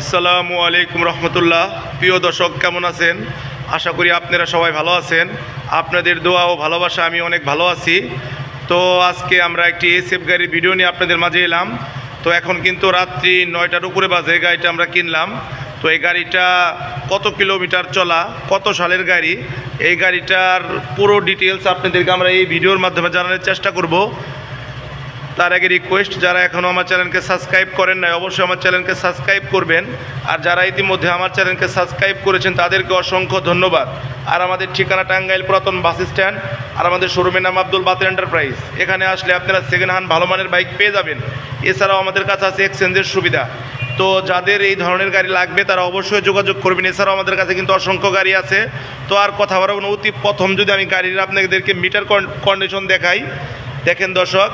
আসসালামু আলাইকুম রহমতুল্লাহ। প্রিয় দর্শক, কেমন আছেন? আশা করি আপনারা সবাই ভালো আছেন। আপনাদের দোয়া ও ভালোবাসা আমি অনেক ভালো আছি। তো আজকে আমরা একটি এসএফ গাড়ির ভিডিও নিয়ে আপনাদের মাঝে এলাম। তো এখন কিন্তু রাত্রি 9টার উপরে বাজে। গাড়িটা আমরা কিনলাম। তো এই গাড়িটা কত কিলোমিটার চলা, কত সালের গাড়ি, এই গাড়িটার পুরো ডিটেলস আপনাদেরকে আমরা এই ভিডিওর মাধ্যমে জানানোর চেষ্টা করব। তার আগে রিকোয়েস্ট, যারা এখনও আমার চ্যানেলকে সাবস্ক্রাইব করেন নাই অবশ্যই আমার চ্যানেলকে সাবস্ক্রাইব করবেন। আর যারা ইতিমধ্যে আমার চ্যানেলকে সাবস্ক্রাইব করেছেন তাদেরকে অসংখ্য ধন্যবাদ। আর আমাদের ঠিকানা টাঙ্গাইল পুরাতন বাস স্ট্যান্ড, আর আমাদের শোরুমের নাম আব্দুল বাতের এন্টারপ্রাইজ। এখানে আসলে আপনারা সেকেন্ড হ্যান্ড ভালো মানের বাইক পেয়ে যাবেন। এছাড়াও আমাদের কাছে আছে এক্সচেঞ্জের সুবিধা। তো যাদের এই ধরনের গাড়ি লাগবে তারা অবশ্যই যোগাযোগ করবেন। এছাড়াও আমাদের কাছে কিন্তু অসংখ্য গাড়ি আছে। তো আর কথা বলার কোনো প্রথম যদি আমি গাড়ির আপনাদেরকে মিটার কন্ডিশন দেখাই, দেখেন দর্শক,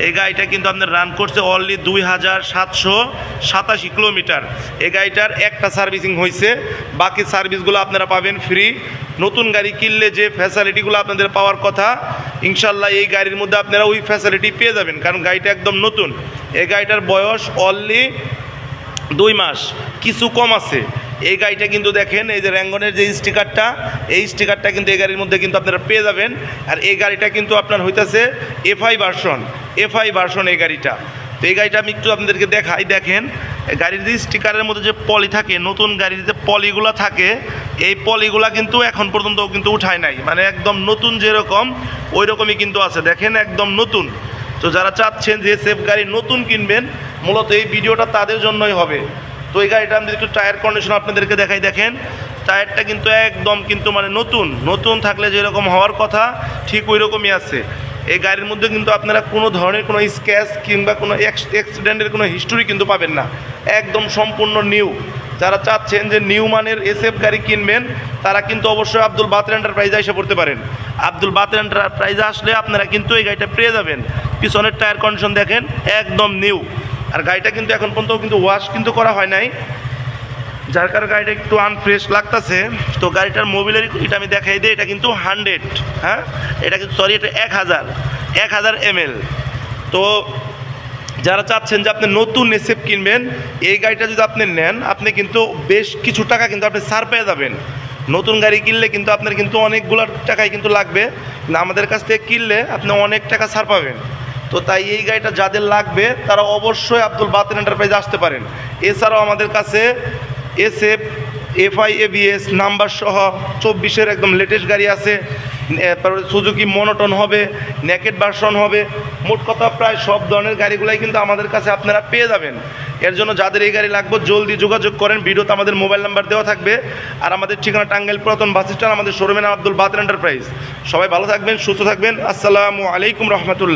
এই গাড়িটা কিন্তু আপনার রান করছে অনলি 2787 কিলোমিটার। এই গাড়িটার একটা সার্ভিসিং হয়েছে, বাকি সার্ভিসগুলো আপনারা পাবেন ফ্রি। নতুন গাড়ি কিনলে যে ফ্যাসিলিটিগুলো আপনাদের পাওয়ার কথা, ইনশাল্লাহ এই গাড়ির মধ্যে আপনারা ওই ফ্যাসিলিটি পেয়ে যাবেন, কারণ গাড়িটা একদম নতুন। এই গাড়িটার বয়স অনলি 2 মাস, কিছু কম আছে। এই গাড়িটা কিন্তু দেখেন, এই যে র্যাঙ্গনের যে স্টিকারটা, এই স্টিকারটা কিন্তু এই গাড়ির মধ্যে কিন্তু আপনারা পেয়ে যাবেন। আর এই গাড়িটা কিন্তু আপনার হইতেছে এফআই ভার্সন এই গাড়িটা। তো এই গাড়িটা আমি একটু আপনাদেরকে দেখাই। দেখেন গাড়ির যে স্টিকারের মধ্যে যে পলি থাকে, নতুন গাড়ির যে পলিগুলো থাকে, এই পলিগুলা কিন্তু এখন পর্যন্ত কিন্তু উঠায় নাই, মানে একদম নতুন যেরকম ওই রকমই কিন্তু আছে। দেখেন একদম নতুন। তো যারা চাচ্ছেন যে সেফ গাড়ি নতুন কিনবেন, মূলত এই ভিডিওটা তাদের জন্যই হবে। তো এই গাড়িটা আমি একটু টায়ার কন্ডিশন আপনাদেরকে দেখাই। দেখেন টায়ারটা কিন্তু একদম কিন্তু মানে নতুন থাকলে যেরকম হওয়ার কথা ঠিক ওই রকমই আছে। এই গাড়ির মধ্যে কিন্তু আপনারা কোনো ধরনের কোনো স্ক্র্যাচ কিংবা কোনো অ্যাক্সিডেন্টের কোনো হিস্টোরি কিন্তু পাবেন না, একদম সম্পূর্ণ নিউ। যারা চাচ্ছেন যে নিউ মানের এসএফ গাড়ি কিনবেন তারা কিন্তু অবশ্যই আব্দুল বাতের এন্টারপ্রাইজে এসে পড়তে পারেন। আব্দুল বাতের এন্টারপ্রাইজে আসলে আপনারা কিন্তু এই গাড়িটা পেয়ে যাবেন। পিছনের টায়ার কন্ডিশন দেখেন একদম নিউ। আর গাড়িটা কিন্তু এখন পর্যন্ত কিন্তু ওয়াশ কিন্তু করা হয় নাই, যার কারণে গাড়িটা একটু আনফ্রেশ লাগতেছে। তো গাড়িটার মোবিলের এটা আমি দেখাই দিই, এটা কিন্তু 100, হ্যাঁ এটা কিন্তু এটা 1000 ml। তো যারা চাচ্ছেন যে আপনি নতুন এসএফ কিনবেন, এই গাড়িটা যদি আপনি নেন, আপনি কিন্তু বেশ কিছু টাকা কিন্তু আপনি ছাড় পেয়ে যাবেন। নতুন গাড়ি কিনলে কিন্তু আপনার কিন্তু অনেকগুলো টাকাই কিন্তু লাগবে না, আমাদের কাছ থেকে কিনলে আপনি অনেক টাকা ছাড় পাবেন। তো তাই এই গাড়িটা যাদের লাগবে তারা অবশ্যই আব্দুল বাতের এন্টারপ্রাইজে আসতে পারেন। এছাড়াও আমাদের কাছে এসএফ এফআই এবিএস নাম্বার সহ 24-এর একদম লেটেস্ট গাড়ি আছে। তারপরে সুজুকি মনোটন হবে, নেকেড ভার্সন হবে। মোট কথা প্রায় সব ধরনের গাড়িগুলাই কিন্তু আমাদের কাছে আপনারা পেয়ে যাবেন। এর জন্য যাদের এই গাড়ি লাগবে জলদি যোগাযোগ করেন। ভিডিওতে আমাদের মোবাইল নাম্বার দেওয়া থাকবে। আর আমাদের ঠিকানা টাঙ্গাইল পুরাতন বাস স্ট্যান্ড, আমাদের শোরুমের নাম আব্দুল বাতের এন্টারপ্রাইজ। সবাই ভালো থাকবেন, সুস্থ থাকবেন। আসসালামু আলাইকুম রহমতুল্লাহ।